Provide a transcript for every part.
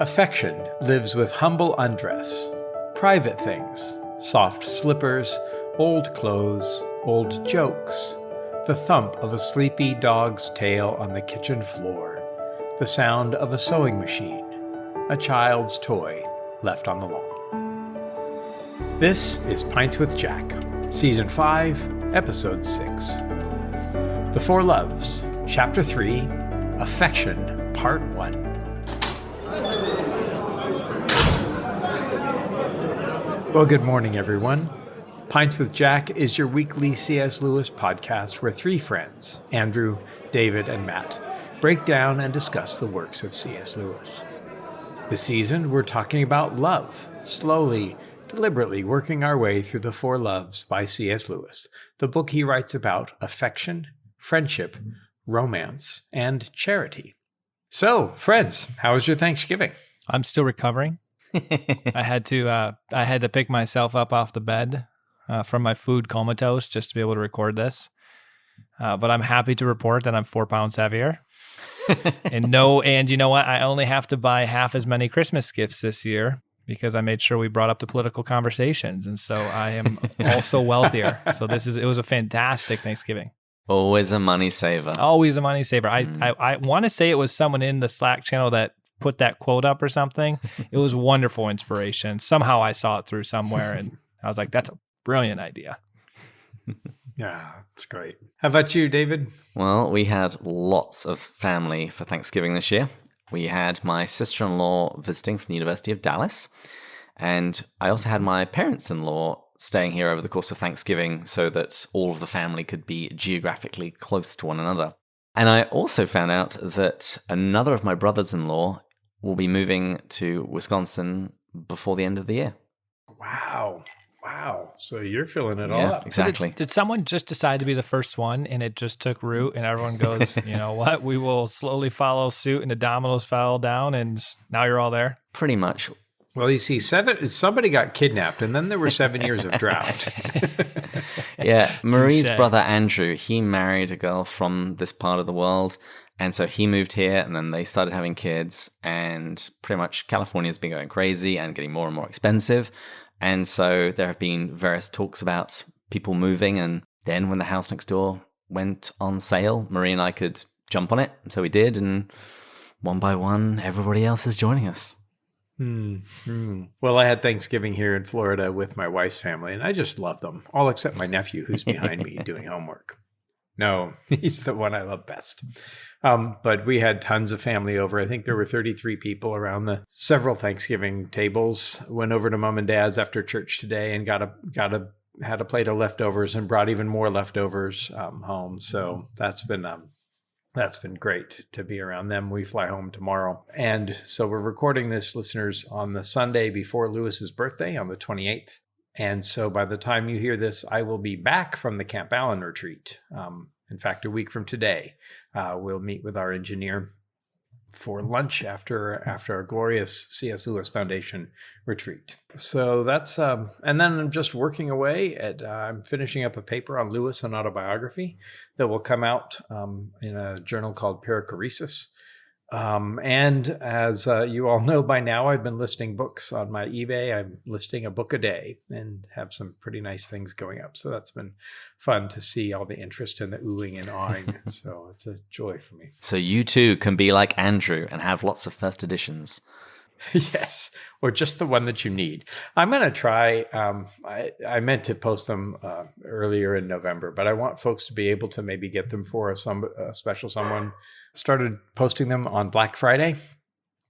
Affection lives with humble undress, private things, soft slippers, old clothes, old jokes, the thump of a sleepy dog's tail on the kitchen floor, the sound of a sewing machine, a child's toy left on the lawn. This is Pints with Jack, Season 5, Episode 6. The Four Loves, Chapter 3, Affection, Part 1. Well, good morning, everyone. Pints with Jack is your weekly C.S. Lewis podcast where three friends, Andrew, David, and Matt, break down and discuss the works of C.S. Lewis. This season, we're talking about love, slowly, deliberately working our way through the Four Loves by C.S. Lewis, the book he writes about affection, friendship, romance, and charity. So, friends, how was your Thanksgiving? I'm still recovering. I had to pick myself up off the bed from my food comatose just to be able to record this. But I'm happy to report that I'm 4 pounds heavier. And you know what? I only have to buy half as many Christmas gifts this year because I made sure we brought up the political conversations. And so I am also wealthier. So it was a fantastic Thanksgiving. Always a money saver. Always a money saver. I want to say it was someone in the Slack channel that put that quote up or something. It was wonderful inspiration. Somehow I saw it through somewhere and I was like, that's a brilliant idea. Yeah, it's great. How about you, David? Well, we had lots of family for Thanksgiving this year. We had my sister-in-law visiting from the University of Dallas. And I also had my parents-in-law staying here over the course of Thanksgiving so that all of the family could be geographically close to one another. And I also found out that another of my brothers-in-law will be moving to Wisconsin before the end of the year. Wow. So you're filling it all Yeah, up. exactly. So did someone just decide to be the first one and it just took root and everyone goes, you know what, we will slowly follow suit and the dominoes fell down and now you're all there? Pretty much. Well, you see, somebody got kidnapped and then there were 7 years of drought. Yeah, Marie's Touché. brother Andrew, he married a girl from this part of the world. And so he moved here and then they started having kids. And pretty much California's been going crazy and getting more and more expensive. And so there have been various talks about people moving. And then when the house next door went on sale, Marie and I could jump on it. So we did. And one by one, everybody else is joining us. Well, I had Thanksgiving here in Florida with my wife's family, and I just love them, all except my nephew who's behind me doing homework. No, he's the one I love best. But we had tons of family over. I think there were 33 people around the several Thanksgiving tables. Went over to Mom and Dad's after church today and had a plate of leftovers and brought even more leftovers home. So that's been great to be around them. We fly home tomorrow. And so we're recording this, listeners, on the Sunday before Lewis's birthday on the 28th. And so by the time you hear this, I will be back from the Camp Allen retreat. In fact, a week from today, we'll meet with our engineer for lunch after our glorious C.S. Lewis Foundation retreat. So that's, and then I'm just working away I'm finishing up a paper on Lewis, an autobiography that will come out in a journal called Perichoresis. And as you all know by now, I've been listing books on my eBay. I'm listing a book a day and have some pretty nice things going up. So that's been fun to see all the interest and the oohing and awing. So it's a joy for me. So you too can be like Andrew and have lots of first editions. Yes, or just the one that you need. I'm going to try, I meant to post them earlier in November, but I want folks to be able to maybe get them for a special someone. Started posting them on Black Friday,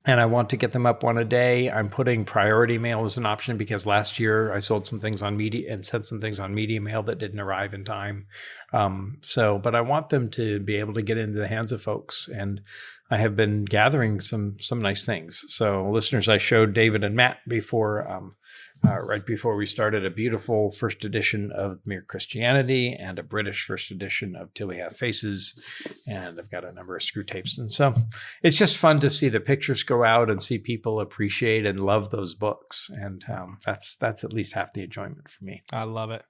and I want to get them up one a day. I'm putting priority mail as an option because last year I sold some things on media and sent some things on media mail that didn't arrive in time. But I want them to be able to get into the hands of folks, and I have been gathering some nice things. So listeners, I showed David and Matt right before we started a beautiful first edition of Mere Christianity and a British first edition of Till We Have Faces. And I've got a number of screw tapes. And so it's just fun to see the pictures go out and see people appreciate and love those books. And that's at least half the enjoyment for me. I love it.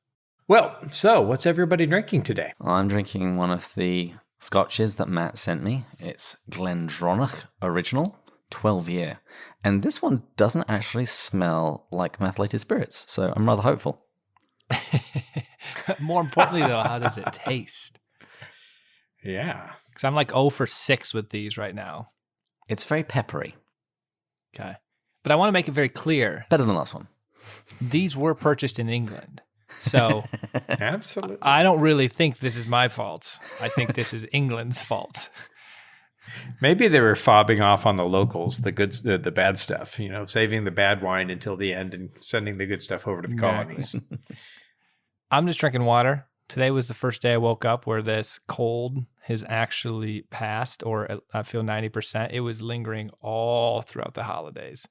Well, so what's everybody drinking today? Well, I'm drinking one of the scotches that Matt sent me. It's Glendronach Original. 12 year. And this one doesn't actually smell like methylated spirits, so I'm rather hopeful. More importantly, though, how does it taste? Yeah. Because I'm like 0 for 6 with these right now. It's very peppery. Okay. But I want to make it very clear. Better than the last one. These were purchased in England. So Absolutely. I don't really think this is my fault. I think this is England's fault. Maybe they were fobbing off on the locals, the good, the bad stuff, saving the bad wine until the end and sending the good stuff over to the colonies. I'm just drinking water. Today was the first day I woke up where this cold has actually passed, or I feel 90%. It was lingering all throughout the holidays.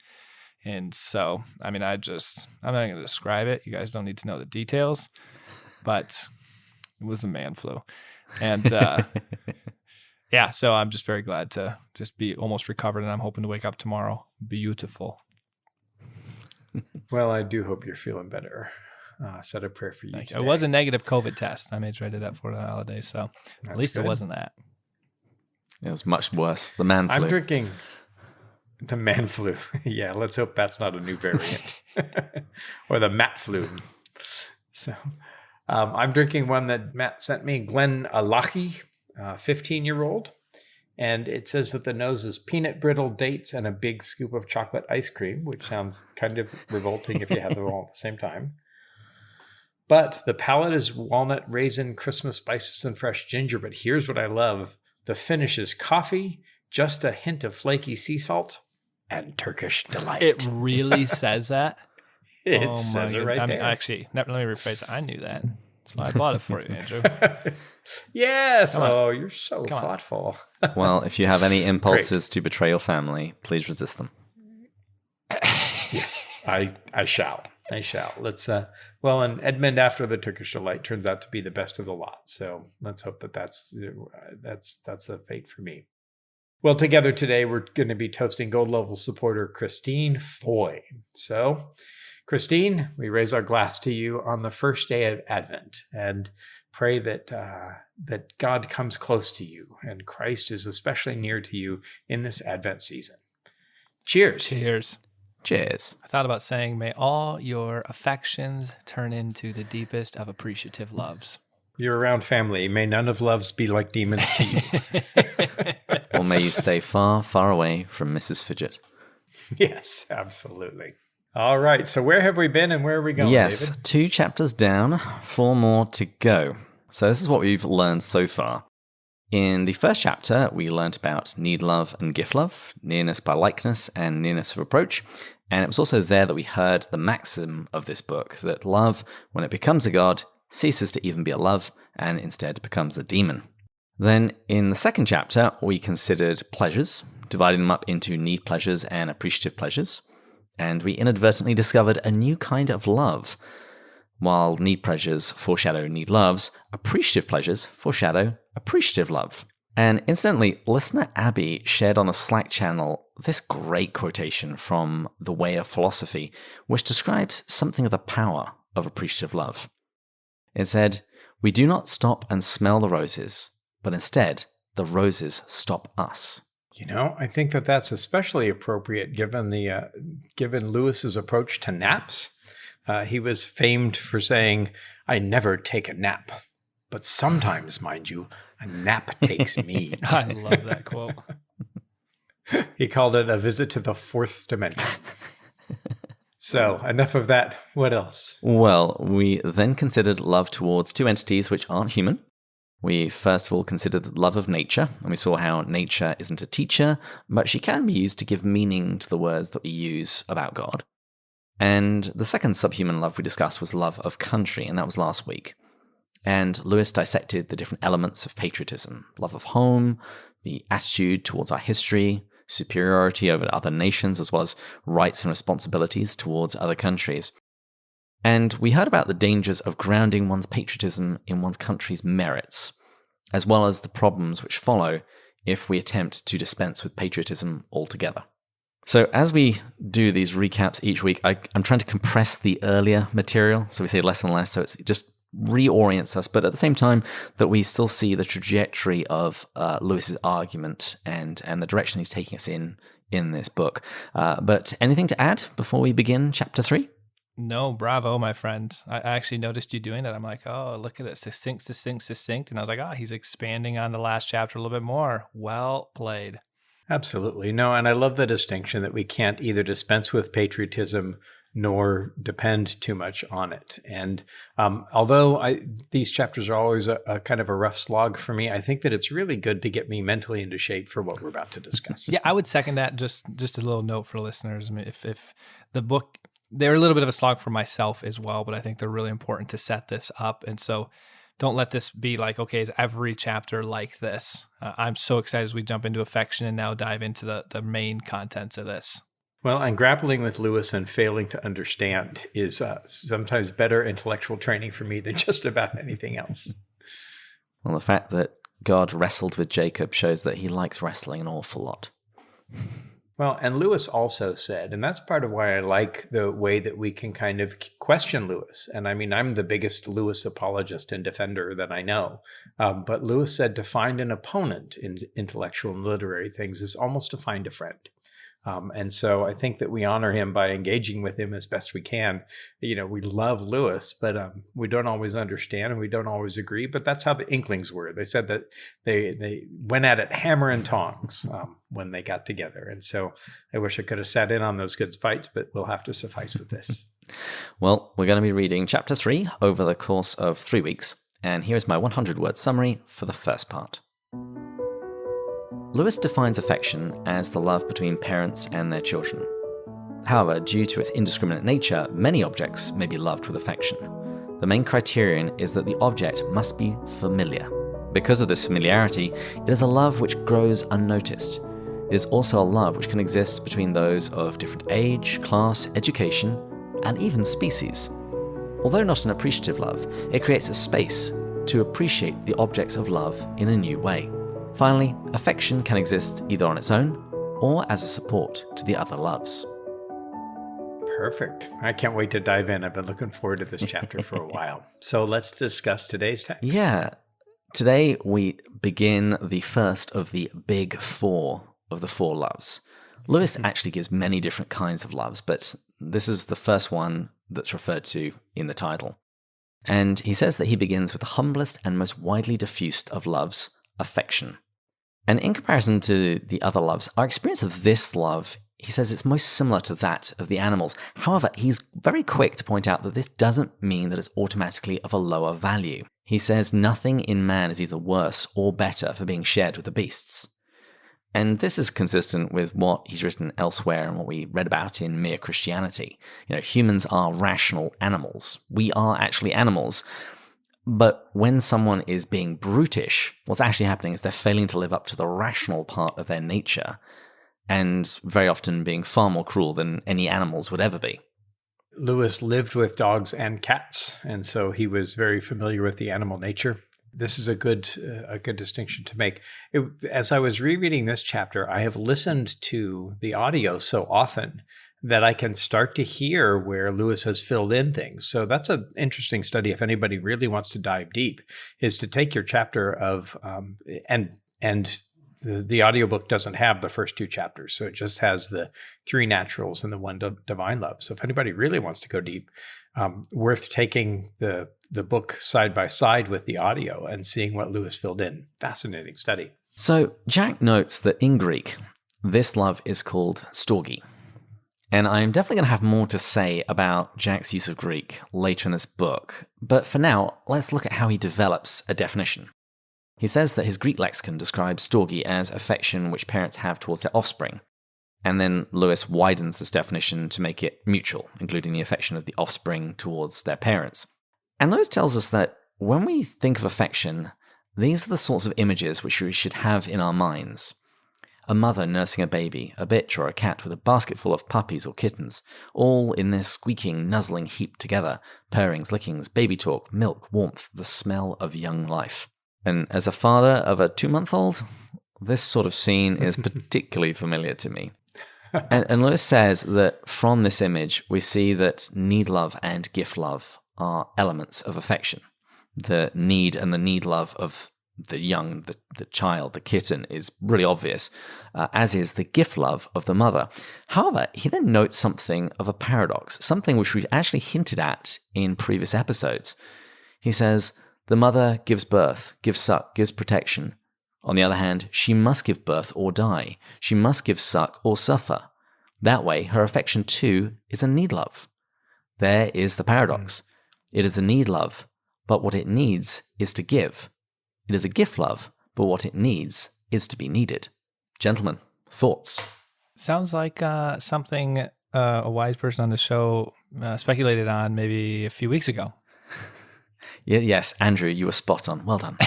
And so, I mean, I'm not going to describe it. You guys don't need to know the details, but it was a man flu. And yeah, so I'm just very glad to just be almost recovered, and I'm hoping to wake up tomorrow beautiful. Well, I do hope you're feeling better. Said a prayer for you today. It was a negative COVID test. I made sure I did that for the holidays, so That's at least good. it wasn't that. It was much worse. The man flu. I'm drinking the man flu. Yeah, let's hope that's not a new variant. Or the Matt flu. So I'm drinking one that Matt sent me, Glen Alachi, 15-year-old. And it says that the nose is peanut brittle dates and a big scoop of chocolate ice cream, which sounds kind of revolting if you have them all at the same time. But the palate is walnut, raisin, Christmas spices, and fresh ginger. But here's what I love. The finish is coffee, just a hint of flaky sea salt, and Turkish delight. It really says that? It says it right there. Actually, let me rephrase it. I knew that. That's why I bought it for you, Andrew. Yes. Oh, you're so thoughtful. Well, if you have any impulses to betray your family, please resist them. Yes, I shall. I shall. Let's. Well, and Edmund, after the Turkish delight, turns out to be the best of the lot. So let's hope that's a fate for me. Well, together today we're going to be toasting gold level supporter Christine Foy. So, Christine, we raise our glass to you on the first day of Advent and pray that God comes close to you and Christ is especially near to you in this Advent season. Cheers. Cheers. Cheers. I thought about saying, may all your affections turn into the deepest of appreciative loves. You're around family. May none of loves be like demons to you. Or may you stay far, far away from Mrs. Fidget. Yes, absolutely. All right. So where have we been and where are we going, Yes, David? 2 chapters down, 4 more to go. So this is what we've learned so far. In the first chapter, we learned about need love and gift love, nearness by likeness and nearness of approach. And it was also there that we heard the maxim of this book, that love, when it becomes a god, ceases to even be a love and instead becomes a demon. Then in the second chapter, we considered pleasures, dividing them up into need pleasures and appreciative pleasures. And we inadvertently discovered a new kind of love. While need pleasures foreshadow need loves, appreciative pleasures foreshadow appreciative love. And incidentally, listener Abby shared on the Slack channel this great quotation from The Way of Philosophy, which describes something of the power of appreciative love. It said, "We do not stop and smell the roses, but instead, the roses stop us." I think that's especially appropriate given Lewis's approach to naps. He was famed for saying, "I never take a nap, but sometimes, mind you, a nap takes me." I love that quote. He called it a visit to the fourth dimension. So enough of that. What else? Well, we then considered love towards 2 entities which aren't human. We first of all considered the love of nature, and we saw how nature isn't a teacher, but she can be used to give meaning to the words that we use about God. And the second subhuman love we discussed was love of country, and that was last week. And Lewis dissected the different elements of patriotism: love of home, the attitude towards our history, superiority over other nations, as well as rights and responsibilities towards other countries. And we heard about the dangers of grounding one's patriotism in one's country's merits, as well as the problems which follow if we attempt to dispense with patriotism altogether. So as we do these recaps each week, I'm trying to compress the earlier material, so we say less and less, so it just reorients us, but at the same time that we still see the trajectory of Lewis's argument and the direction he's taking us in in this book. But anything to add before we begin chapter 3? No, bravo, my friend. I actually noticed you doing that. I'm like, oh, look at it. Succinct. And I was like, he's expanding on the last chapter a little bit more. Well played. Absolutely. No, and I love the distinction that we can't either dispense with patriotism nor depend too much on it. And although these chapters are always a kind of a rough slog for me, I think that it's really good to get me mentally into shape for what we're about to discuss. Yeah, I would second that. Just a little note for listeners. I mean, if the book, they're a little bit of a slog for myself as well, but I think they're really important to set this up. And so don't let this be like, okay, is every chapter like this? I'm so excited as we jump into affection and now dive into the main contents of this. Well, and grappling with Lewis and failing to understand is sometimes better intellectual training for me than just about anything else. Well, the fact that God wrestled with Jacob shows that he likes wrestling an awful lot. Well, and Lewis also said, and that's part of why I like the way that we can kind of question Lewis. And I mean, I'm the biggest Lewis apologist and defender that I know. But Lewis said to find an opponent in intellectual and literary things is almost to find a friend. And so I think that we honor him by engaging with him as best we can. You know, we love Lewis, but we don't always understand and we don't always agree. But that's how the Inklings were. They said that they went at it hammer and tongs when they got together. And so I wish I could have sat in on those good fights, but we'll have to suffice with this. Well, we're going to be reading chapter 3 over the course of 3 weeks. And here's my 100-word summary for the first part. Lewis defines affection as the love between parents and their children. However, due to its indiscriminate nature, many objects may be loved with affection. The main criterion is that the object must be familiar. Because of this familiarity, it is a love which grows unnoticed. It is also a love which can exist between those of different age, class, education, and even species. Although not an appreciative love, it creates a space to appreciate the objects of love in a new way. Finally, affection can exist either on its own or as a support to the other loves. Perfect. I can't wait to dive in. I've been looking forward to this chapter for a while. So let's discuss today's text. Yeah. Today we begin the first of the big four of the four loves. Lewis actually gives many different kinds of loves, but this is the first one that's referred to in the title. And he says that he begins with the humblest and most widely diffused of loves, affection. And in comparison to the other loves, our experience of this love, he says it's most similar to that of the animals. However, he's very quick to point out that this doesn't mean that it's automatically of a lower value. He says nothing in man is either worse or better for being shared with the beasts. And this is consistent with what he's written elsewhere and what we read about in Mere Christianity. You know, humans are rational animals. We are actually animals. But when someone is being brutish, what's actually happening is they're failing to live up to the rational part of their nature, and very often being far more cruel than any animals would ever be. Lewis lived with dogs and cats, and so he was very familiar with the animal nature. This is a good distinction to make. As I was rereading this chapter, I have listened to the audio so often that I can start to hear where Lewis has filled in things. So that's an interesting study if anybody really wants to dive deep, is to take your chapter of, and the audiobook doesn't have the first 2 chapters, so it just has the 3 naturals and the 1 divine love. So if anybody really wants to go deep, worth taking the book side by side with the audio and seeing what Lewis filled in. Fascinating study. So Jack notes that in Greek, this love is called Storge. And I'm definitely going to have more to say about Jack's use of Greek later in this book. But for now, let's look at how he develops a definition. He says that his Greek lexicon describes storge as affection which parents have towards their offspring. And then Lewis widens this definition to make it mutual, including the affection of the offspring towards their parents. And Lewis tells us that when we think of affection, these are the sorts of images which we should have in our minds. A mother nursing a baby, a bitch or a cat with a basket full of puppies or kittens, all in this squeaking, nuzzling heap together, purrings, lickings, baby talk, milk, warmth, the smell of young life. And as a father of a 2-month-old, this sort of scene is particularly familiar to me. And Lewis says that from this image, we see that need love and gift love are elements of affection. The need and the need love of the child, the kitten, is really obvious, as is the gift love of the mother. However, he then notes something of a paradox, something which we've actually hinted at in previous episodes. He says, the mother gives birth, gives suck, gives protection. On the other hand, she must give birth or die. She must give suck or suffer. That way, her affection too is a need love. There is the paradox. It is a need love, but what it needs is to give. It is a gift love, but what it needs is to be needed. Gentlemen, thoughts? Sounds like something a wise person on the show speculated on maybe a few weeks ago. Yes, Andrew, you were spot on. Well done.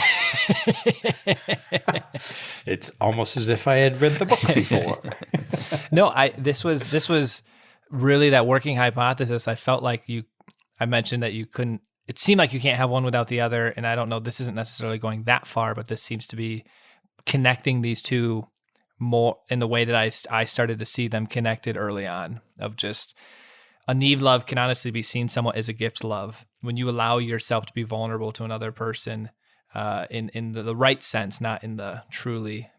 It's almost as if I had read the book before. No, this was really that working hypothesis. I felt like I mentioned that you couldn't. It seemed like you can't have one without the other, and I don't know. This isn't necessarily going that far, but this seems to be connecting these two more in the way that I started to see them connected early on. Of just a need love can honestly be seen somewhat as a gift love when you allow yourself to be vulnerable to another person. In the right sense, not in the truly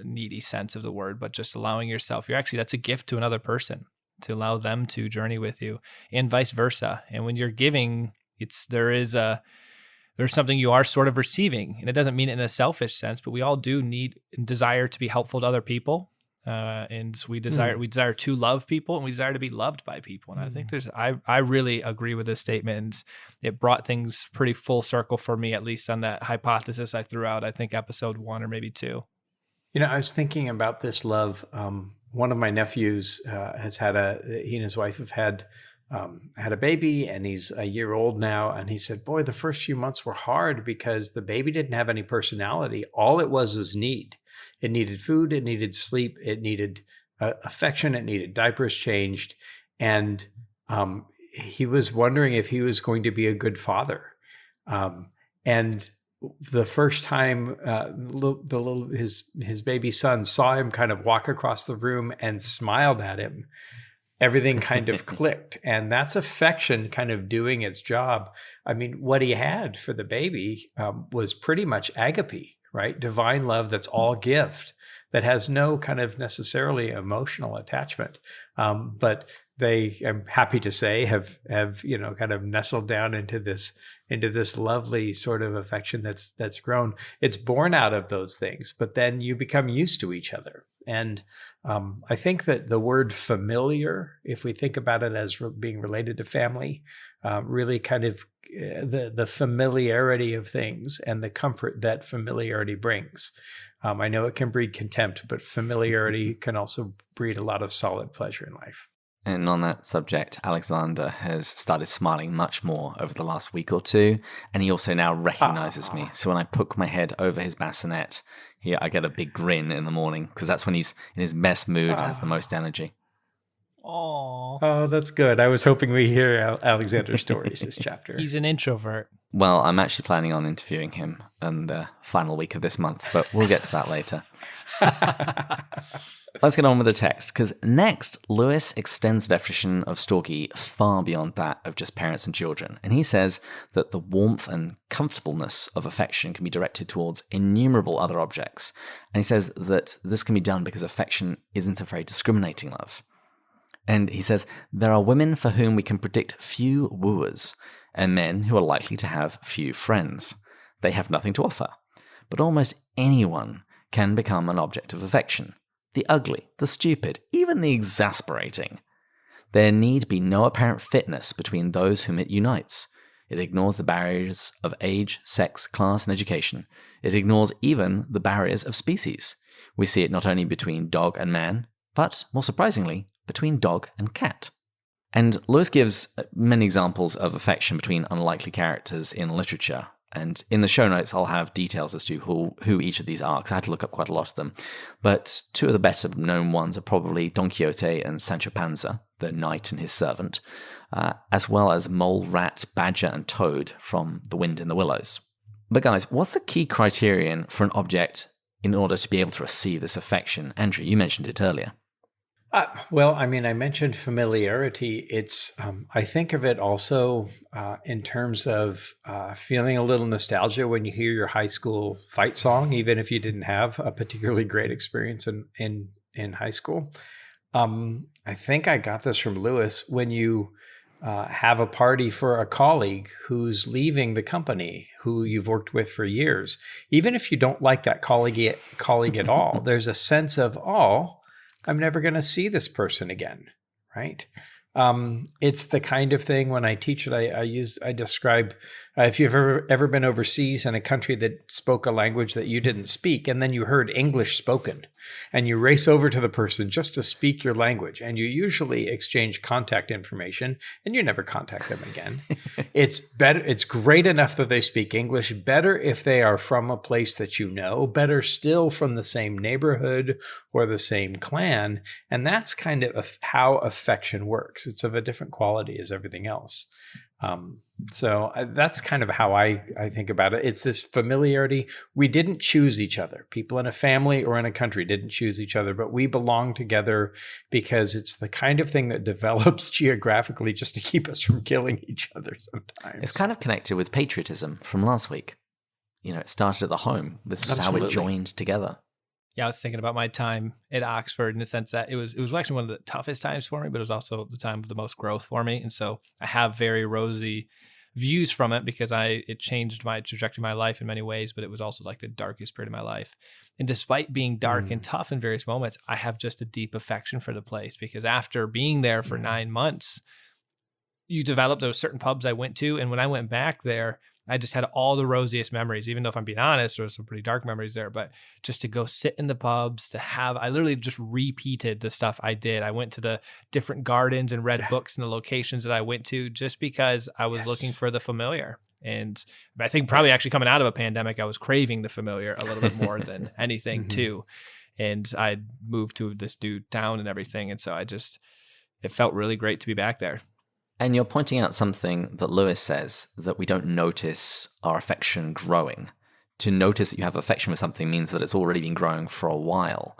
needy sense of the word, but just allowing yourself. That's a gift to another person, to allow them to journey with you, and vice versa. And when you're giving, there's something you are sort of receiving, and it doesn't mean it in a selfish sense, but we all do need and desire to be helpful to other people. And we desire to love people, and we desire to be loved by people. And I think I really agree with this statement. And it brought things pretty full circle for me, at least on that hypothesis I threw out, I think episode 1 or maybe 2. I was thinking about this love. One of my nephews has he and his wife have had a baby, and he's a year old now. And he said, boy, the first few months were hard because the baby didn't have any personality. All it was need. It needed food, it needed sleep, it needed affection, it needed diapers changed. And he was wondering if he was going to be a good father. And the first time his baby son saw him kind of walk across the room and smiled at him, everything kind of clicked. And that's affection kind of doing its job. I mean, what he had for the baby was pretty much agape, right? Divine love that's all gift, that has no kind of necessarily emotional attachment. But they, I'm happy to say, have kind of nestled down into this lovely sort of affection that's grown. It's born out of those things, but then you become used to each other. And I think that the word familiar, if we think about it as being related to family, really kind of the familiarity of things and the comfort that familiarity brings. I know it can breed contempt, but familiarity can also breed a lot of solid pleasure in life. And on that subject, Alexander has started smiling much more over the last week or two, and he also now recognizes me. So when I poke my head over his bassinet, I get a big grin in the morning, because that's when he's in his best mood and has the most energy. Oh, that's good. I was hoping we hear Alexander's stories this chapter. He's an introvert. Well, I'm actually planning on interviewing him in the final week of this month, but we'll get to that later. Let's get on with the text, because next, Lewis extends the definition of storge far beyond that of just parents and children. And he says that the warmth and comfortableness of affection can be directed towards innumerable other objects. And he says that this can be done because affection isn't a very discriminating love. And he says, there are women for whom we can predict few wooers, and men who are likely to have few friends. They have nothing to offer. But almost anyone can become an object of affection. The ugly, the stupid, even the exasperating. There need be no apparent fitness between those whom it unites. It ignores the barriers of age, sex, class, and education. It ignores even the barriers of species. We see it not only between dog and man, but, more surprisingly, between dog and cat. And Lewis gives many examples of affection between unlikely characters in literature. And in the show notes, I'll have details as to who each of these are, because I had to look up quite a lot of them. But two of the better known ones are probably Don Quixote and Sancho Panza, the knight and his servant, as well as mole, rat, badger, and toad from The Wind in the Willows. But guys, what's the key criterion for an object in order to be able to receive this affection? Andrew, you mentioned it earlier. Well, I mean, I mentioned familiarity. I think of it also in terms of feeling a little nostalgia when you hear your high school fight song, even if you didn't have a particularly great experience in high school. I think I got this from Lewis when you have a party for a colleague who's leaving the company, who you've worked with for years. Even if you don't like that colleague at all, there's a sense of, oh, I'm never going to see this person again, right? It's the kind of thing when I teach it, I describe if you've ever been overseas in a country that spoke a language that you didn't speak, and then you heard English spoken, and you race over to the person just to speak your language, and you usually exchange contact information, and you never contact them again. It's better. It's great enough that they speak English. Better if they are from a place that you know. Better still from the same neighborhood or the same clan, and that's kind of how affection works. It's of a different quality as everything else. That's kind of how I think about it. It's this familiarity. We didn't choose each other. People in a family or in a country didn't choose each other, but we belong together because it's the kind of thing that develops geographically just to keep us from killing each other sometimes. It's kind of connected with patriotism from last week. It started at the home. This is how it joined together. Yeah, I was thinking about my time at Oxford in the sense that it was actually one of the toughest times for me, but it was also the time of the most growth for me. And so I have very rosy views from it because it changed my trajectory of my life in many ways, but it was also like the darkest period of my life. And despite being dark and tough in various moments, I have just a deep affection for the place because after being there for 9 months, you develop those certain pubs I went to. And when I went back there, I just had all the rosiest memories, even though if I'm being honest, there were some pretty dark memories there, but just to go sit in the pubs, I literally just repeated the stuff I did. I went to the different gardens and read books in the locations that I went to just because I was looking for the familiar. And I think probably actually coming out of a pandemic, I was craving the familiar a little bit more than anything too. And I moved to this new town and everything. And so it felt really great to be back there. And you're pointing out something that Lewis says, that we don't notice our affection growing. To notice that you have affection for something means that it's already been growing for a while.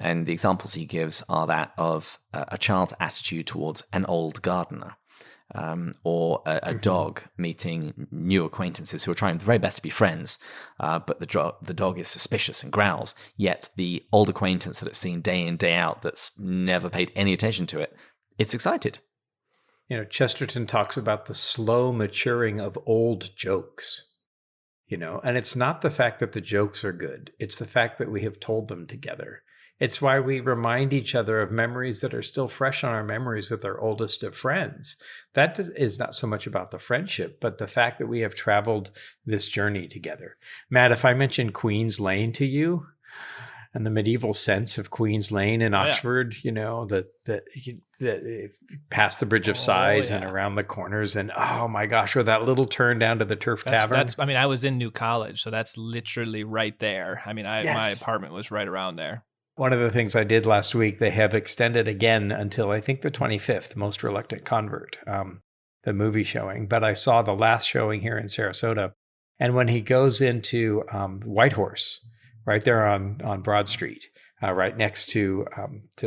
And the examples he gives are that of a child's attitude towards an old gardener, or a dog meeting new acquaintances who are trying their very best to be friends, but the dog is suspicious and growls, yet the old acquaintance that it's seen day in, day out, that's never paid any attention to it, it's excited. Chesterton talks about the slow maturing of old jokes, and it's not the fact that the jokes are good. It's the fact that we have told them together. It's why we remind each other of memories that are still fresh on our memories with our oldest of friends. That is not so much about the friendship, but the fact that we have traveled this journey together. Matt, if I mention Queen's Lane to you, and the medieval sense of Queen's Lane in Oxford, that past the Bridge of Sighs and around the corners, and oh my gosh, or that little turn down to the Turf Tavern. I was in New College, so that's literally right there. My apartment was right around there. One of the things I did last week, they have extended again until I think the 25th, Most Reluctant Convert, the movie showing. But I saw the last showing here in Sarasota, and when he goes into Whitehorse, right there on Broad Street, right next to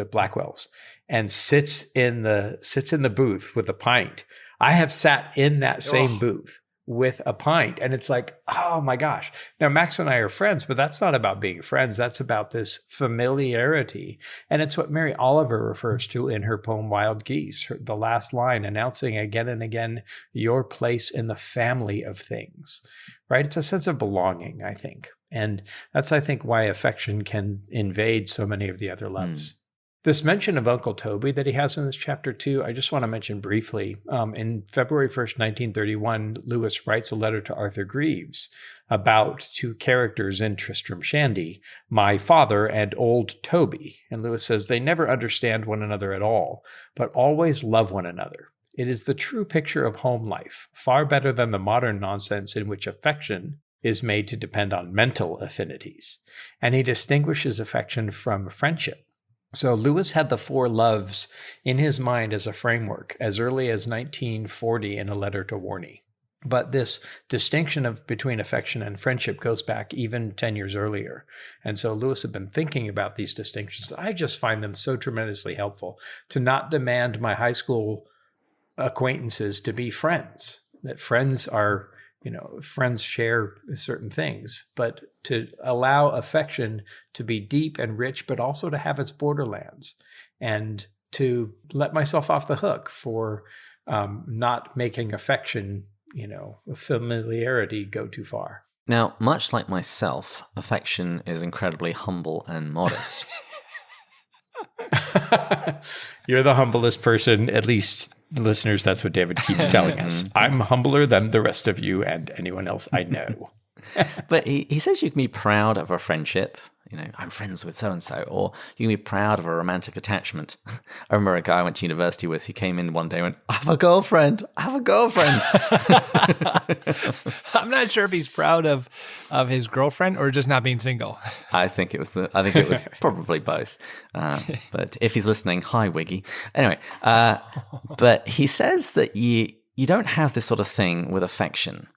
Blackwell's, and sits in the booth with a pint. I have sat in that same booth with a pint, and it's like, oh my gosh. Now Max and I are friends, but that's not about being friends. That's about this familiarity, and it's what Mary Oliver refers to in her poem Wild Geese, the last line, announcing again and again your place in the family of things. Right? It's a sense of belonging, I think. And that's, I think, why affection can invade so many of the other loves. This mention of Uncle Toby that he has in this chapter too, I just want to mention briefly. In February 1st, 1931, Lewis writes a letter to Arthur Greaves about two characters in Tristram Shandy, my father and old Toby. And Lewis says they never understand one another at all, but always love one another. It is the true picture of home life, far better than the modern nonsense in which affection is made to depend on mental affinities. And he distinguishes affection from friendship. So Lewis had the four loves in his mind as a framework as early as 1940 in a letter to Warney. But this distinction between affection and friendship goes back even 10 years earlier. And so Lewis had been thinking about these distinctions. I just find them so tremendously helpful to not demand my high school acquaintances to be friends, that friends are, friends share certain things, but to allow affection to be deep and rich, but also to have its borderlands, and to let myself off the hook for not making affection, familiarity go too far. Now, much like myself, affection is incredibly humble and modest. You're the humblest person, at least listeners. That's what David keeps telling us. I'm humbler than the rest of you and anyone else I know. But he says you can be proud of a friendship. I'm friends with so-and-so, or you can be proud of a romantic attachment. I remember a guy I went to university with, he came in one day and went, I have a girlfriend. I'm not sure if he's proud of his girlfriend or just not being single. I think it was probably both. But if he's listening, hi, Wiggy. Anyway, but he says that you don't have this sort of thing with affection.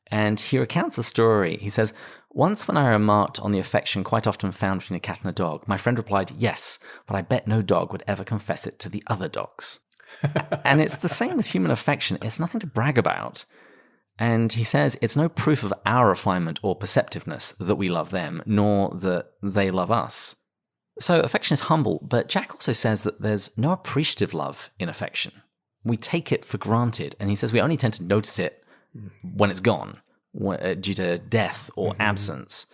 And he recounts a story. He says, once when I remarked on the affection quite often found between a cat and a dog, my friend replied, yes, but I bet no dog would ever confess it to the other dogs. And it's the same with human affection. It's nothing to brag about. And he says it's no proof of our refinement or perceptiveness that we love them, nor that they love us. So affection is humble, but Jack also says that there's no appreciative love in affection. We take it for granted, and he says we only tend to notice it when it's gone, due to death or absence.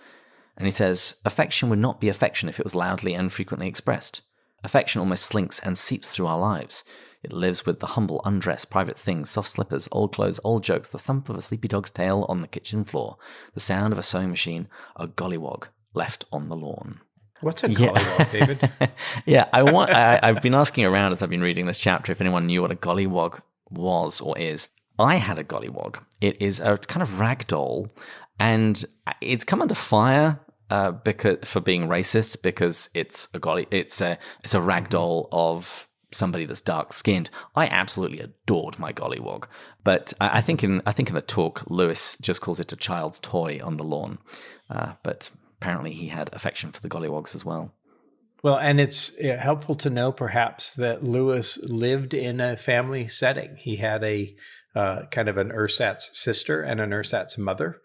And he says, affection would not be affection if it was loudly and frequently expressed. Affection almost slinks and seeps through our lives. It lives with the humble, undressed, private things, soft slippers, old clothes, old jokes, the thump of a sleepy dog's tail on the kitchen floor, the sound of a sewing machine, a gollywog left on the lawn. What's a gollywog, David? Yeah, I've been asking around as I've been reading this chapter if anyone knew what a gollywog was or is. I had a gollywog. It is a kind of rag doll, and it's come under fire for being racist because it's a rag doll of somebody that's dark skinned. I absolutely adored my gollywog, but I think in the talk Lewis just calls it a child's toy on the lawn, but apparently he had affection for the gollywogs as well. Well, and it's helpful to know perhaps that Lewis lived in a family setting. He had a kind of an ersatz sister and an ersatz mother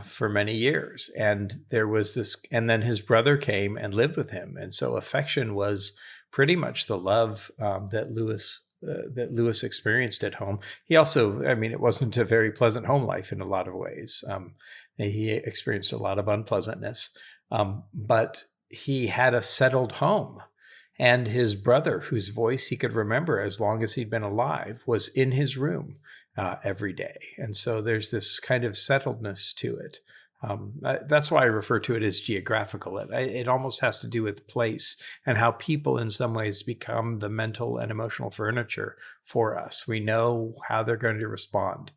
for many years. And there was this, and then his brother came and lived with him. And so affection was pretty much the love that Lewis experienced at home. He also, it wasn't a very pleasant home life in a lot of ways. He experienced a lot of unpleasantness, but he had a settled home. And his brother, whose voice he could remember as long as he'd been alive, was in his room every day. And so there's this kind of settledness to it. That's why I refer to it as geographical. It almost has to do with place and how people in some ways become the mental and emotional furniture for us. We know how they're going to respond.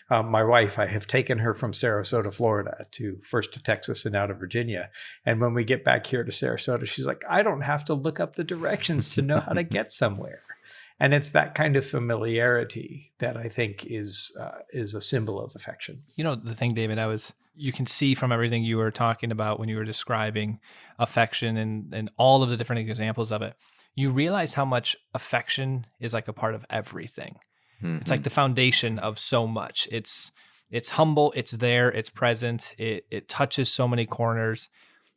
My wife, I have taken her from Sarasota, Florida first to Texas and now to Virginia. And when we get back here to Sarasota, she's like, I don't have to look up the directions to know how to get somewhere. And it's that kind of familiarity that I think is a symbol of affection. The thing, David, you can see from everything you were talking about when you were describing affection and all of the different examples of it, you realize how much affection is like a part of everything. Mm-hmm. It's like the foundation of so much. It's humble, it's there, it's present, it touches so many corners.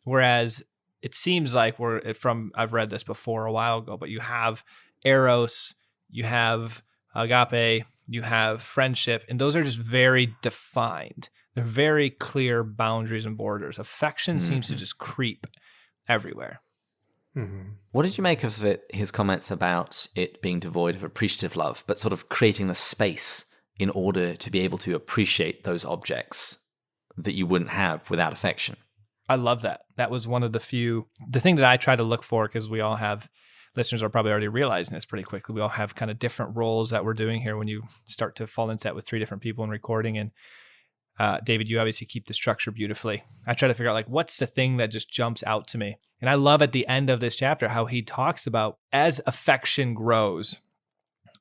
Whereas it seems like I've read this before a while ago, but you have eros, you have agape, you have friendship, and those are just very defined. They're very clear boundaries and borders. Affection seems to just creep everywhere. Mm-hmm. What did you make of his comments about it being devoid of appreciative love, but sort of creating the space in order to be able to appreciate those objects that you wouldn't have without affection? I love that. That was one of the thing that I try to look for, because we all have, listeners are probably already realizing this pretty quickly, we all have kind of different roles that we're doing here when you start to fall into that with 3 different people in recording. And David, you obviously keep the structure beautifully. I try to figure out what's the thing that just jumps out to me. And I love at the end of this chapter how he talks about as affection grows,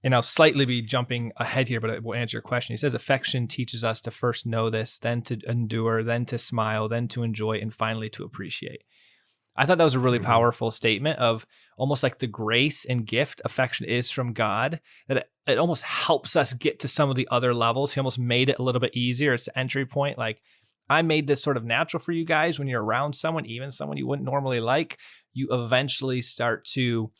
and I'll slightly be jumping ahead here, but it will answer your question. He says, affection teaches us to first notice, then to endure, then to smile, then to enjoy, and finally to appreciate. I thought that was a really powerful statement of almost like the grace and gift affection is from God, that it almost helps us get to some of the other levels. He almost made it a little bit easier. It's the entry point. Like, I made this sort of natural for you guys when you're around someone, even someone you wouldn't normally like. You eventually start to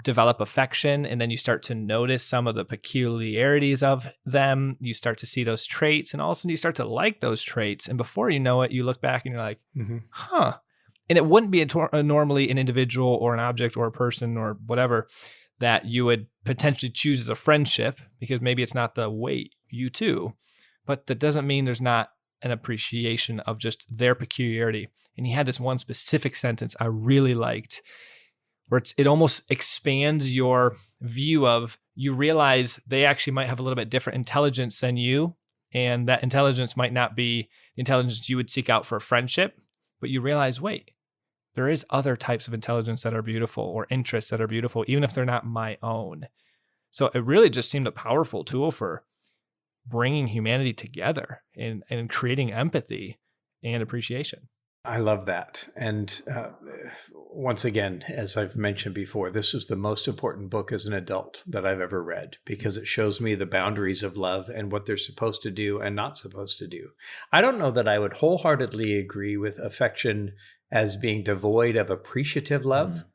develop affection, and then you start to notice some of the peculiarities of them. You start to see those traits, and all of a sudden you start to like those traits. And before you know it, you look back and you're like, huh. And it wouldn't be normally an individual or an object or a person or whatever that you would potentially choose as a friendship, because maybe it's not the way you two, but that doesn't mean there's not an appreciation of just their peculiarity. And he had this one specific sentence I really liked, where it almost expands your view of, you realize they actually might have a little bit different intelligence than you, and that intelligence might not be the intelligence you would seek out for a friendship, but you realize, wait, there is other types of intelligence that are beautiful, or interests that are beautiful, even if they're not my own. So it really just seemed a powerful tool for bringing humanity together and creating empathy and appreciation. I love that. And once again, as I've mentioned before, this is the most important book as an adult that I've ever read, because it shows me the boundaries of love and what they're supposed to do and not supposed to do. I don't know that I would wholeheartedly agree with affection as being devoid of appreciative love,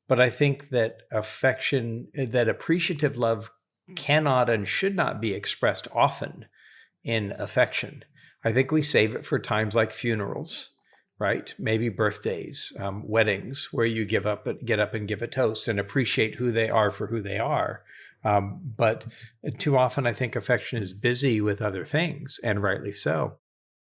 but I think that appreciative love cannot and should not be expressed often in affection. I think we save it for times like funerals, right? Maybe birthdays, weddings, where you get up and give a toast and appreciate who they are for who they are. But too often, I think affection is busy with other things, and rightly so.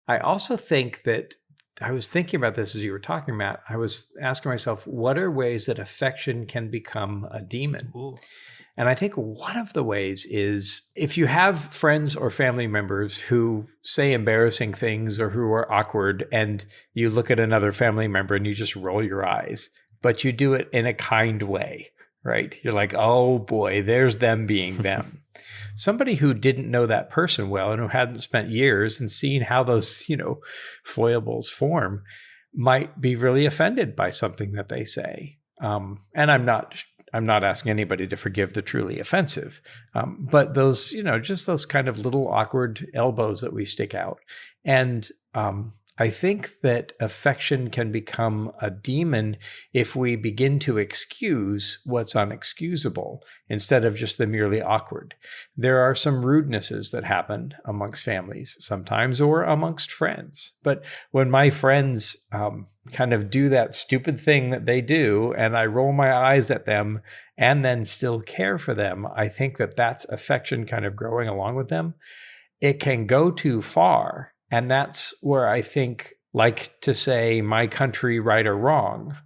I also think that I was thinking about this as you were talking, Matt. I was asking myself, what are ways that affection can become a demon? Ooh. And I think one of the ways is if you have friends or family members who say embarrassing things or who are awkward, and you look at another family member and you just roll your eyes, but you do it in a kind way, right? You're like, oh boy, there's them being them. Somebody who didn't know that person well and who hadn't spent years and seen how those, foibles form might be really offended by something that they say. And I'm not asking anybody to forgive the truly offensive, but those, just those kind of little awkward elbows that we stick out. And I think that affection can become a demon if we begin to excuse what's unexcusable instead of just the merely awkward. There are some rudenesses that happen amongst families sometimes, or amongst friends. But when my friends kind of do that stupid thing that they do, and I roll my eyes at them and then still care for them, I think that that's affection kind of growing along with them. It can go too far. And that's where I think, like to say my country, right or wrong,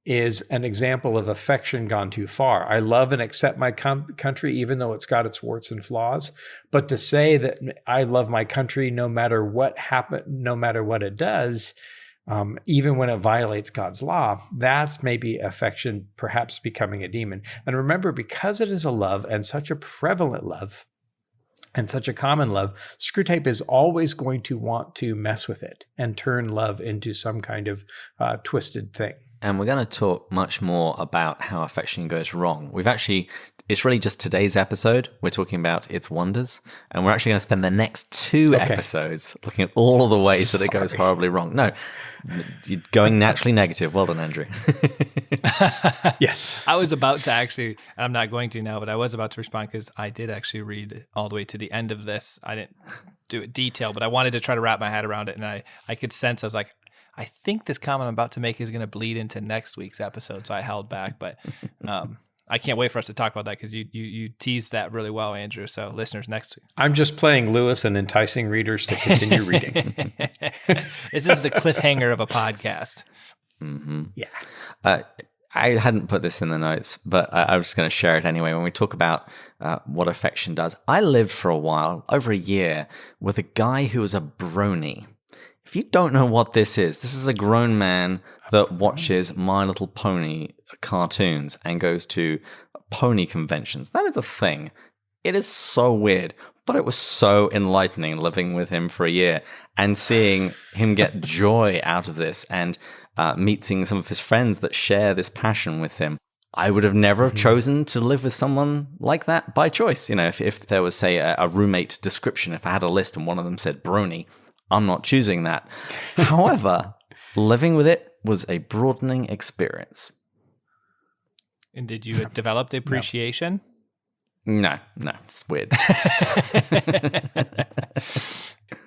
is an example of affection gone too far. I love and accept my country, even though it's got its warts and flaws. But to say that I love my country no matter what happened, no matter what it does, even when it violates God's law, that's maybe affection perhaps becoming a demon. And remember, because it is a love, and such a prevalent love, and such a common love, Screwtape is always going to want to mess with it and turn love into some kind of twisted thing. And we're going to talk much more about how affection goes wrong. It's really just today's episode. We're talking about its wonders. And we're actually going to spend the next two episodes looking at all of the ways that it goes horribly wrong. No, you're going naturally negative. Well done, Andrew. Yes. I was about to actually, I'm not going to now, but I was about to respond because I did actually read all the way to the end of this. I didn't do it detail, but I wanted to try to wrap my head around it. And I could sense, I was like, I think this comment I'm about to make is going to bleed into next week's episode. So I held back, but I can't wait for us to talk about that because you teased that really well, Andrew. So listeners, next week. I'm just playing Lewis and enticing readers to continue reading. This is the cliffhanger of a podcast. Mm-hmm. Yeah. I hadn't put this in the notes, but I was just going to share it anyway. When we talk about what affection does, I lived for a while, over a year, with a guy who was a brony. If you don't know what this is a grown man that watches My Little Pony cartoons and goes to pony conventions. That is a thing. It is so weird, but it was so enlightening living with him for a year and seeing him get joy out of this and meeting some of his friends that share this passion with him. I would have never have chosen to live with someone like that by choice. You know, if there was, say, a roommate description, if I had a list and one of them said brony, I'm not choosing that. However, living with it was a broadening experience. And did you develop the appreciation? No, it's weird.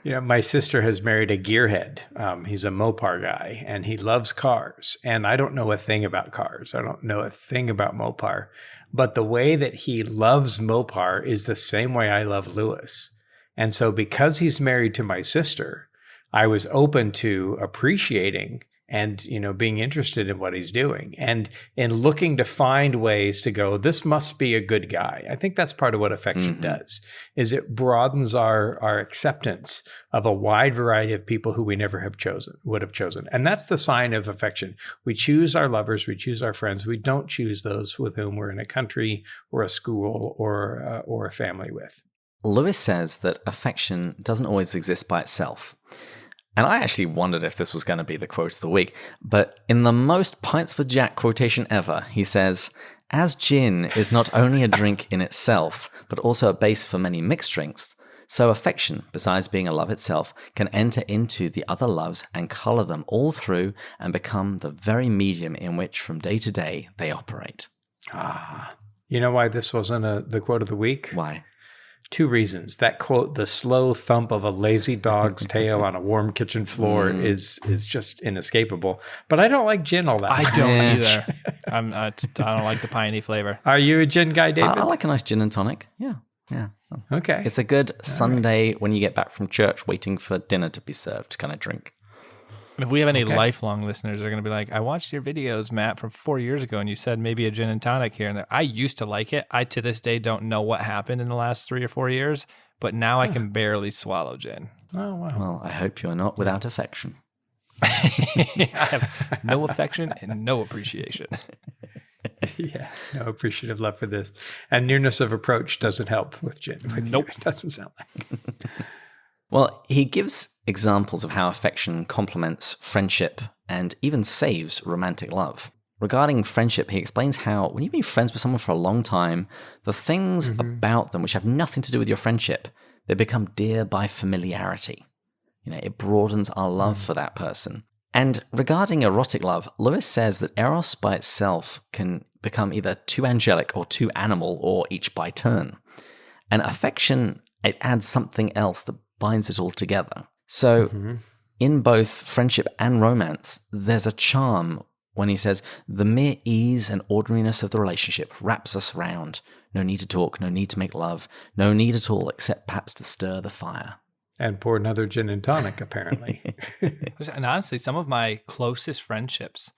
My sister has married a gearhead. He's a Mopar guy, and he loves cars. And I don't know a thing about cars. I don't know a thing about Mopar. But the way that he loves Mopar is the same way I love Lewis. And so because he's married to my sister, I was open to appreciating and, being interested in what he's doing and in looking to find ways to go, this must be a good guy. I think that's part of what affection does, is it broadens our acceptance of a wide variety of people who we never would have chosen. And that's the sign of affection. We choose our lovers, we choose our friends. We don't choose those with whom we're in a country or a school or a family with. Lewis says that affection doesn't always exist by itself. And I actually wondered if this was going to be the quote of the week, but in the most Pints with Jack quotation ever, he says, "As gin is not only a drink in itself, but also a base for many mixed drinks, so affection, besides being a love itself, can enter into the other loves and color them all through and become the very medium in which from day to day they operate." You know why this wasn't the quote of the week? Why? 2 reasons. That quote, the slow thump of a lazy dog's tail on a warm kitchen floor is just inescapable. But I don't like gin all that much. I don't either. I don't like the piney flavor. Are you a gin guy, David? I like a nice gin and tonic. Yeah. Okay. It's a good Sunday when you get back from church waiting for dinner to be served kind of drink. If we have any lifelong listeners, they're going to be like, I watched your videos, Matt, from 4 years ago, and you said maybe a gin and tonic here and there. I used to like it. I, to this day, don't know what happened in the last 3 or 4 years, but now I can barely swallow gin. Oh, wow. Well, I hope you're not without affection. I have no affection and no appreciation. Yeah, no appreciative love for this. And nearness of approach doesn't help with gin. Nope. It doesn't sound like. Well, he gives examples of how affection complements friendship and even saves romantic love. Regarding friendship, he explains how when you've been friends with someone for a long time, the things about them which have nothing to do with your friendship, they become dear by familiarity. It broadens our love for that person. And regarding erotic love, Lewis says that eros by itself can become either too angelic or too animal, or each by turn. And affection, it adds something else that binds it all together. So in both friendship and romance, there's a charm when he says, the mere ease and ordinariness of the relationship wraps us round. No need to talk, no need to make love, no need at all except perhaps to stir the fire. And pour another gin and tonic, apparently. And honestly, some of my closest friendships,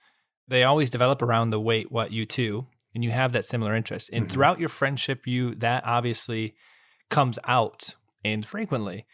they always develop around the wait, what, you too, and you have that similar interest. And throughout your friendship, that obviously comes out and frequently.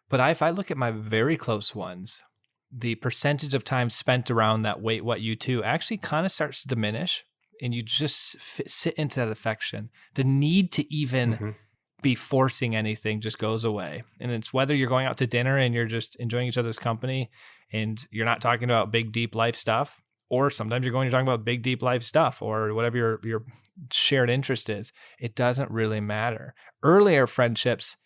But if I look at my very close ones, the percentage of time spent around that wait, what, you too actually kind of starts to diminish, and you just sit into that affection. The need to even be forcing anything just goes away. And it's whether you're going out to dinner and you're just enjoying each other's company and you're not talking about big, deep life stuff, or sometimes you're talking about big, deep life stuff or whatever your shared interest is. It doesn't really matter. Earlier friendships,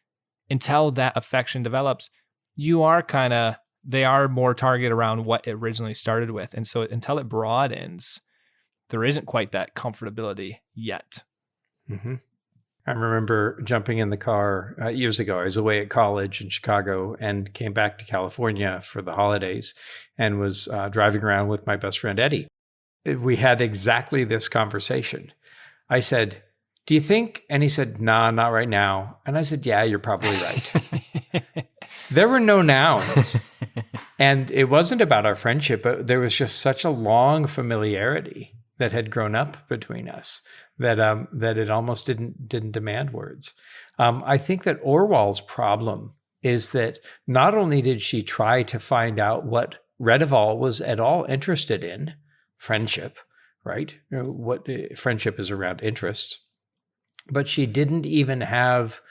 until that affection develops, they are more targeted around what it originally started with. And so until it broadens, there isn't quite that comfortability yet. I remember jumping in the car years ago. I was away at college in Chicago and came back to California for the holidays and was driving around with my best friend, Eddie. We had exactly this conversation. I said, do you think? And he said, nah, not right now. And I said, yeah, you're probably right. There were no nouns. And it wasn't about our friendship, but there was just such a long familiarity that had grown up between us that it almost didn't demand words. I think that Orwell's problem is that not only did she try to find out what Redival was at all interested in, friendship, right? What friendship is around interests. but she didn't even have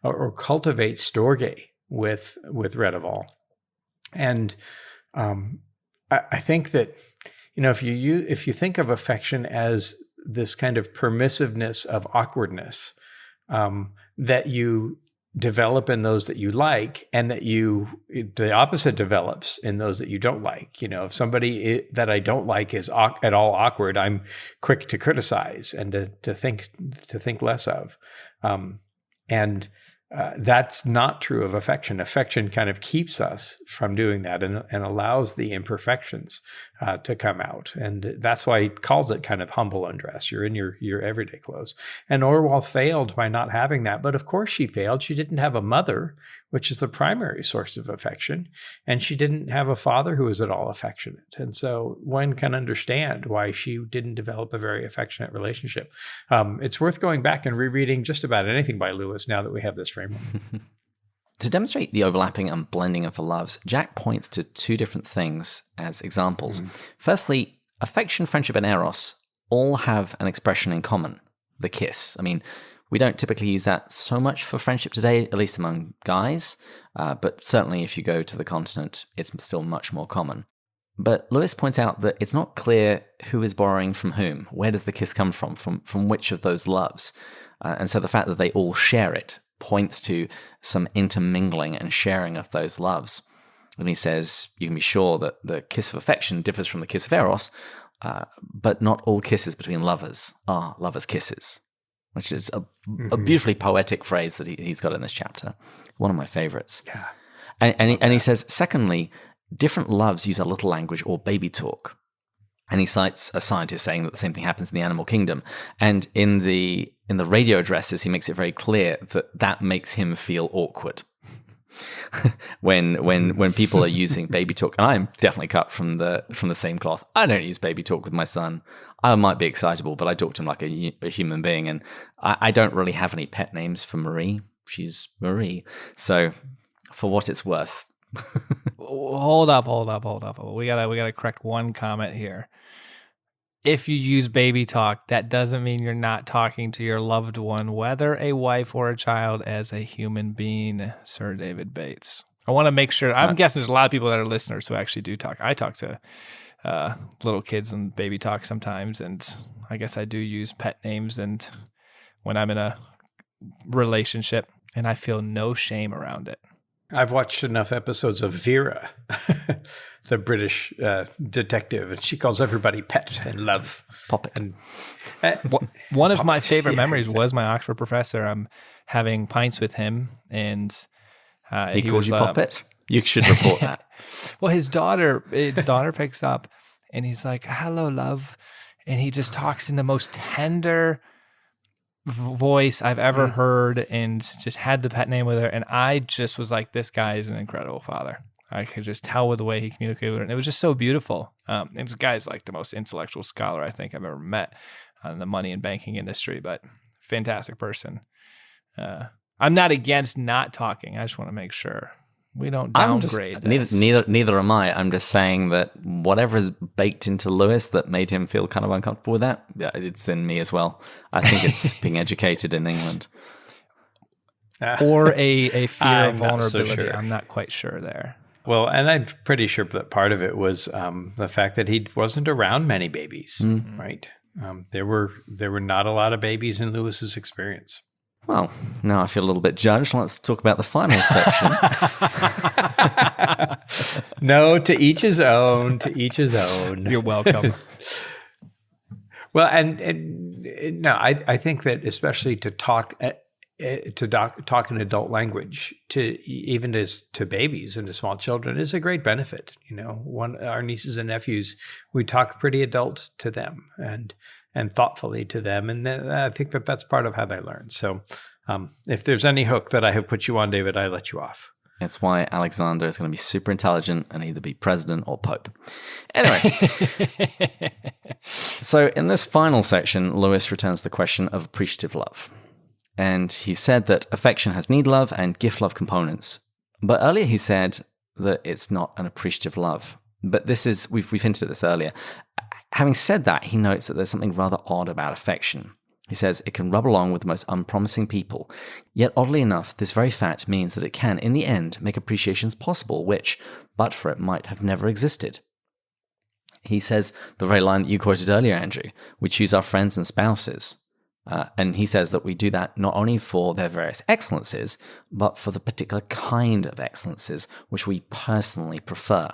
or cultivate Storge with Redeval. And I think that, if you think of affection as this kind of permissiveness of awkwardness that you develop in those that you like, and that the opposite develops in those that you don't like. If somebody that I don't like is at all awkward, I'm quick to criticize and to think less of. And that's not true of affection. Affection kind of keeps us from doing that and allows the imperfections to come out. And that's why he calls it kind of humble undress. You're in your everyday clothes. And Orwell failed by not having that. But of course she failed. She didn't have a mother, which is the primary source of affection. And she didn't have a father who was at all affectionate. And so one can understand why she didn't develop a very affectionate relationship. It's worth going back and rereading just about anything by Lewis now that we have this framework. To demonstrate the overlapping and blending of the loves, Jack points to two different things as examples. Firstly, affection, friendship, and eros all have an expression in common, the kiss. I mean, we don't typically use that so much for friendship today, at least among guys, but certainly if you go to the continent, it's still much more common. But Lewis points out that it's not clear who is borrowing from whom. Where does the kiss come from which of those loves? And so the fact that they all share it points to some intermingling and sharing of those loves. And he says, you can be sure that the kiss of affection differs from the kiss of eros, but not all kisses between lovers are lovers' kisses, which is a beautifully poetic phrase that he's got in this chapter. One of my favorites. Yeah. And he says, secondly, different loves use a little language or baby talk. And he cites a scientist saying that the same thing happens in the animal kingdom. And in the radio addresses, he makes it very clear that makes him feel awkward. when people are using baby talk, and I'm definitely cut from the same cloth. I don't use baby talk with my son. I might be excitable, but I talk to him like a human being. And I don't really have any pet names for Marie. She's Marie. So for what it's worth. Hold up. We gotta correct one comment here. If you use baby talk, that doesn't mean you're not talking to your loved one, whether a wife or a child, as a human being, Sir David Bates. I want to make sure. I'm guessing there's a lot of people that are listeners who actually do talk. I talk to little kids and baby talk sometimes, and I guess I do use pet names and when I'm in a relationship, and I feel no shame around it. I've watched enough episodes of Vera, the British detective, and she calls everybody pet and love. Poppet. And, one of my favorite memories was my Oxford professor. I'm having pints with him, and he calls you Poppet? You should report that. Well, his daughter picks up, and he's like, "Hello, love," and he just talks in the most tender voice I've ever heard, and just had the pet name with her, and I just was like, this guy is an incredible father. I could just tell with the way he communicated with her, and it was just so beautiful. And this guy's like the most intellectual scholar I think I've ever met in the money and banking industry, but fantastic person. I'm not against not talking. I just want to make sure we don't downgrade this. Neither am I. I'm just saying that whatever is baked into Lewis that made him feel kind of uncomfortable with that, yeah, it's in me as well. I think it's being educated in England. Or a fear of vulnerability. So sure. I'm not quite sure there. Well, and I'm pretty sure that part of it was the fact that he wasn't around many babies, right? There were not a lot of babies in Lewis's experience. Well, now I feel a little bit judged. Let's talk about the final section. No, to each his own. To each his own. You're welcome. Well, and no, I think that especially to talk talk in adult language to babies and to small children is a great benefit. Our nieces and nephews, we talk pretty adult to them and thoughtfully to them, and I think that that's part of how they learn. So, if there's any hook that I have put you on, David, I let you off. That's why Alexander is going to be super intelligent and either be president or pope. Anyway, so in this final section, Lewis returns to the question of appreciative love. And he said that affection has need love and gift love components. But earlier he said that it's not an appreciative love. But this is, we've hinted at this earlier. Having said that, he notes that there's something rather odd about affection. He says, it can rub along with the most unpromising people. Yet, oddly enough, this very fact means that it can, in the end, make appreciations possible, which, but for it, might have never existed. He says the very line that you quoted earlier, Andrew, we choose our friends and spouses. And he says that we do that not only for their various excellences, but for the particular kind of excellences which we personally prefer.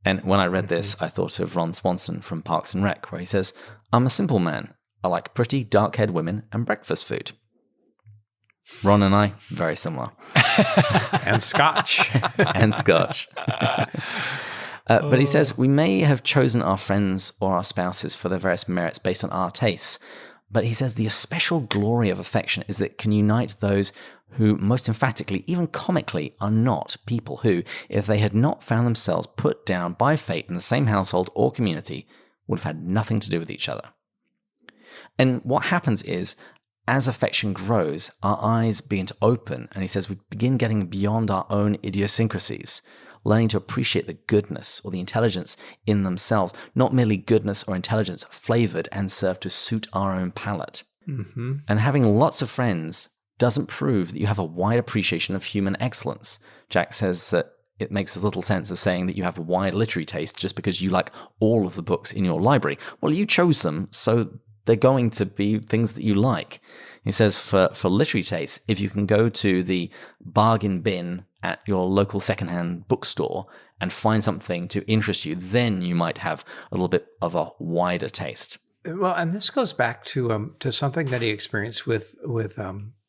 And when I read this, I thought of Ron Swanson from Parks and Rec, where he says, I'm a simple man. I like pretty, dark-haired women and breakfast food. Ron and I, very similar. And scotch. And scotch. But he says, we may have chosen our friends or our spouses for their various merits based on our tastes. But he says the especial glory of affection is that it can unite those who most emphatically, even comically, are not people who, if they had not found themselves put down by fate in the same household or community, would have had nothing to do with each other. And what happens is, as affection grows, our eyes begin to open, and he says we begin getting beyond our own idiosyncrasies, learning to appreciate the goodness or the intelligence in themselves, not merely goodness or intelligence flavored and served to suit our own palate. Mm-hmm. And having lots of friends doesn't prove that you have a wide appreciation of human excellence. Jack says that it makes as little sense as saying that you have a wide literary taste just because you like all of the books in your library. Well, you chose them, so they're going to be things that you like. He says for literary tastes, if you can go to the bargain bin at your local secondhand bookstore and find something to interest you, then you might have a little bit of a wider taste. Well, and this goes back to something that he experienced with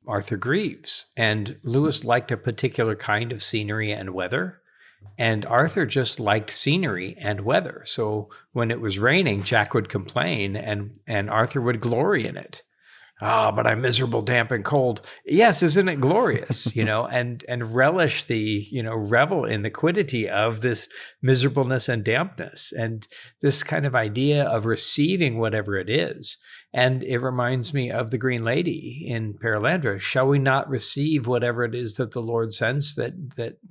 Arthur Greaves. And Lewis liked a particular kind of scenery and weather, and Arthur just liked scenery and weather. So when it was raining, Jack would complain, and Arthur would glory in it. But I'm miserable, damp, and cold. Yes, isn't it glorious? And relish the, revel in the quiddity of this miserableness and dampness, and this kind of idea of receiving whatever it is. And it reminds me of the Green Lady in Perelandra. Shall we not receive whatever it is that the Lord sends, that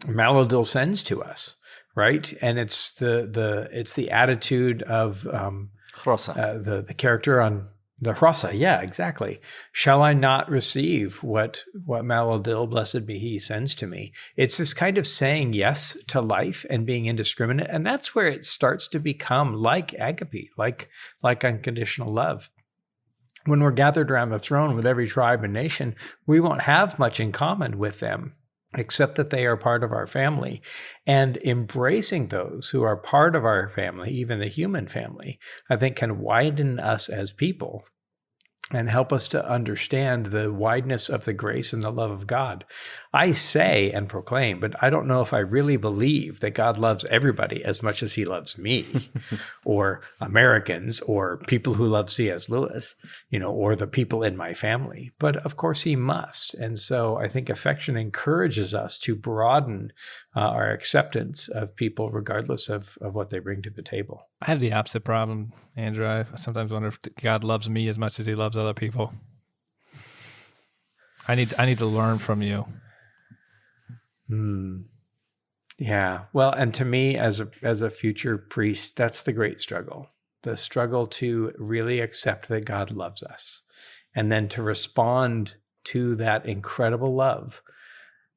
Maladil sends to us, right? And it's the attitude of the character on the Hrassa. Yeah, exactly. Shall I not receive what Maladil, blessed be he, sends to me? It's this kind of saying yes to life and being indiscriminate. And that's where it starts to become like agape, like unconditional love. When we're gathered around the throne with every tribe and nation, we won't have much in common with them, except that they are part of our family. And embracing those who are part of our family, even the human family, I think can widen us as people and help us to understand the wideness of the grace and the love of God. I say and proclaim, but I don't know if I really believe that God loves everybody as much as he loves me or Americans or people who love C.S. Lewis, or the people in my family. But of course he must. And so I think affection encourages us to broaden our acceptance of people regardless of what they bring to the table. I have the opposite problem, Andrew. I sometimes wonder if God loves me as much as he loves other people. I need to learn from you. Yeah. Well, and to me as a future priest, that's the great struggle. The struggle to really accept that God loves us, and then to respond to that incredible love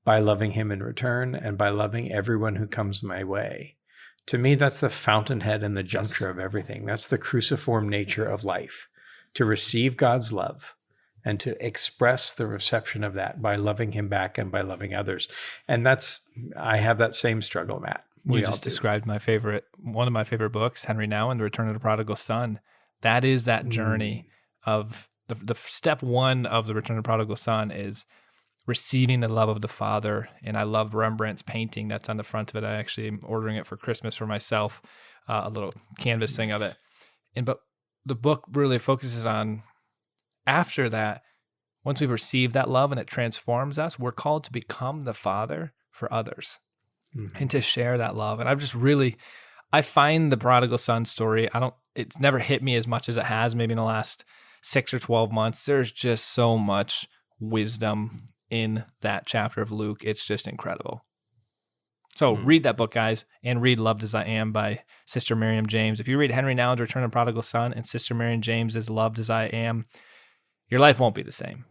by loving him in return and by loving everyone who comes my way. To me, that's the fountainhead and the juncture of everything. That's the cruciform nature of life, to receive God's love and to express the reception of that by loving him back and by loving others. And I have that same struggle, Matt. You just described one of my favorite books, Henry Nouwen, The Return of the Prodigal Son. That is that journey of the step one of The Return of the Prodigal Son is receiving the love of the Father. And I love Rembrandt's painting that's on the front of it. I actually am ordering it for Christmas for myself, a little canvas thing of it. But the book really focuses on, after that, once we've received that love and it transforms us, we're called to become the Father for others and to share that love. And I find the prodigal son story, it's never hit me as much as it has maybe in the last 6 or 12 months. There's just so much wisdom in that chapter of Luke. It's just incredible. So read that book, guys, and read Loved as I Am by Sister Miriam James. If you read Henry Nouwen's Return of the Prodigal Son and Sister Miriam James's Loved as I Am, your life won't be the same.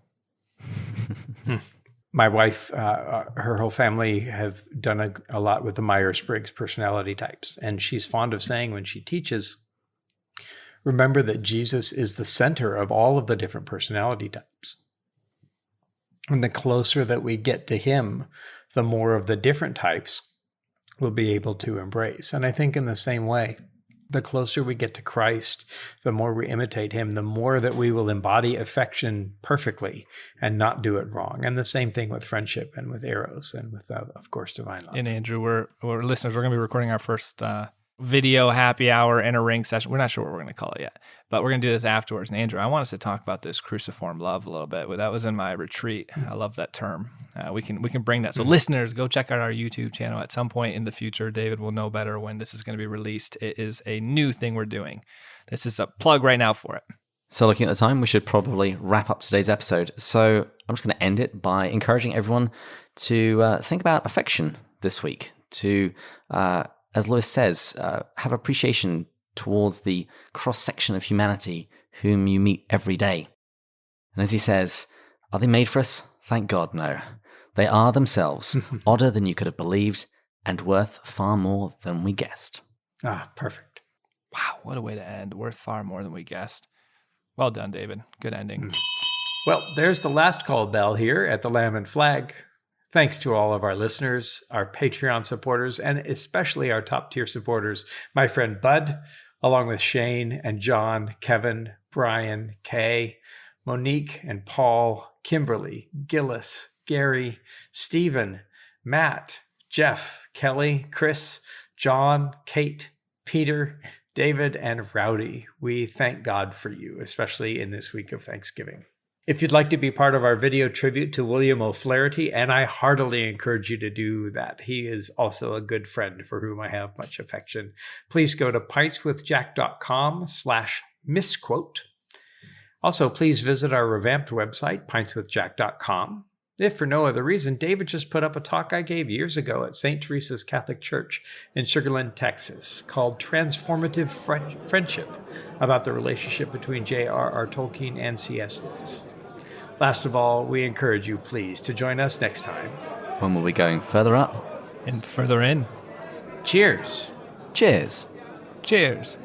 My wife, her whole family have done a lot with the Myers-Briggs personality types. And she's fond of saying when she teaches, remember that Jesus is the center of all of the different personality types. And the closer that we get to him, the more of the different types we'll be able to embrace. And I think in the same way, the closer we get to Christ, the more we imitate him, the more that we will embody affection perfectly and not do it wrong. And the same thing with friendship and with eros and with, of course, divine love. And Andrew, we're listeners, we're going to be recording our first video happy hour and a ring session. We're not sure what we're going to call it yet, but we're going to do this afterwards. And Andrew, I want us to talk about this cruciform love a little bit. That was in my retreat. I love that term. We can bring that. So listeners, go check out our YouTube channel at some point in the future. David will know better when this is going to be released. It is a new thing we're doing. This is a plug right now for it. So looking at the time, we should probably wrap up today's episode. So I'm just going to end it by encouraging everyone to think about affection this week, to as Lewis says, have appreciation towards the cross-section of humanity whom you meet every day. And as he says, are they made for us? Thank God, no. They are themselves, odder than you could have believed, and worth far more than we guessed. Ah, perfect. Wow, what a way to end. Worth far more than we guessed. Well done, David. Good ending. Well, there's the last call bell here at the Lamb and Flag. Thanks to all of our listeners, our Patreon supporters, and especially our top-tier supporters, my friend Bud, along with Shane and John, Kevin, Brian, Kay, Monique and Paul, Kimberly, Gillis, Gary, Stephen, Matt, Jeff, Kelly, Chris, John, Kate, Peter, David, and Rowdy. We thank God for you, especially in this week of Thanksgiving. If you'd like to be part of our video tribute to William O'Flaherty, and I heartily encourage you to do that. He is also a good friend for whom I have much affection. Please go to pintswithjack.com/misquote. Also, please visit our revamped website, pintswithjack.com. If for no other reason, David just put up a talk I gave years ago at St. Teresa's Catholic Church in Sugar Land, Texas, called Transformative Friendship, about the relationship between J.R.R. Tolkien and C.S. Lewis. Last of all, we encourage you, please, to join us next time. When we'll be going further up And further in. Cheers. Cheers. Cheers.